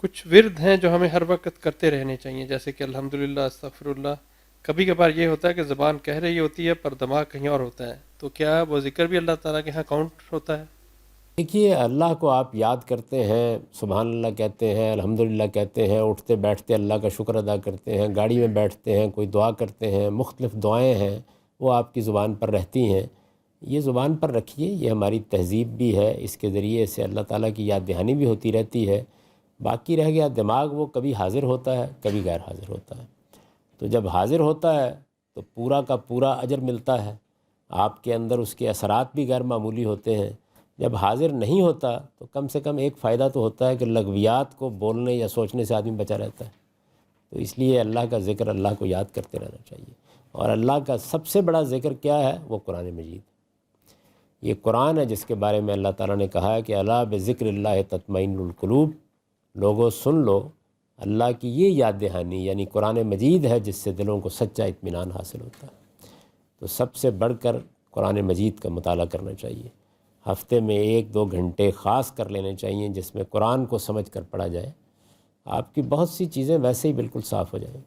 کچھ ورد ہیں جو ہمیں ہر وقت کرتے رہنے چاہیے، جیسے کہ الحمدللہ، استغفر اللہ. کبھی کبھار یہ ہوتا ہے کہ زبان کہہ رہی ہوتی ہے پر دماغ کہیں اور ہوتا ہے، تو کیا وہ ذکر بھی اللہ تعالیٰ کے ہاں کاؤنٹ ہوتا ہے؟ دیکھیے، اللہ کو آپ یاد کرتے ہیں، سبحان اللہ کہتے ہیں، الحمدللہ کہتے ہیں، اٹھتے بیٹھتے اللہ کا شکر ادا کرتے ہیں، گاڑی میں بیٹھتے ہیں، کوئی دعا کرتے ہیں، مختلف دعائیں ہیں وہ آپ کی زبان پر رہتی ہیں. یہ زبان پر رکھیے، یہ ہماری تہذیب بھی ہے، اس کے ذریعے سے اللہ تعالیٰ کی یاد دہانی بھی ہوتی رہتی ہے. باقی رہ گیا دماغ، وہ کبھی حاضر ہوتا ہے کبھی غیر حاضر ہوتا ہے. تو جب حاضر ہوتا ہے تو پورا کا پورا اجر ملتا ہے، آپ کے اندر اس کے اثرات بھی غیر معمولی ہوتے ہیں. جب حاضر نہیں ہوتا تو کم سے کم ایک فائدہ تو ہوتا ہے کہ لغویات کو بولنے یا سوچنے سے آدمی بچا رہتا ہے. تو اس لیے اللہ کا ذکر، اللہ کو یاد کرتے رہنا چاہیے. اور اللہ کا سب سے بڑا ذکر کیا ہے؟ وہ قرآن مجید. یہ قرآن ہے جس کے بارے میں اللہ تعالیٰ نے کہا ہے کہ الا بذکر اللہ تطمئن القلوب. لوگوں سن لو، اللہ کی یہ یاد دہانی یعنی قرآن مجید ہے جس سے دلوں کو سچا اطمینان حاصل ہوتا ہے. تو سب سے بڑھ کر قرآن مجید کا مطالعہ کرنا چاہیے. ہفتے میں 1-2 گھنٹے خاص کر لینے چاہیے جس میں قرآن کو سمجھ کر پڑھا جائے. آپ کی بہت سی چیزیں ویسے ہی بالکل صاف ہو جائیں.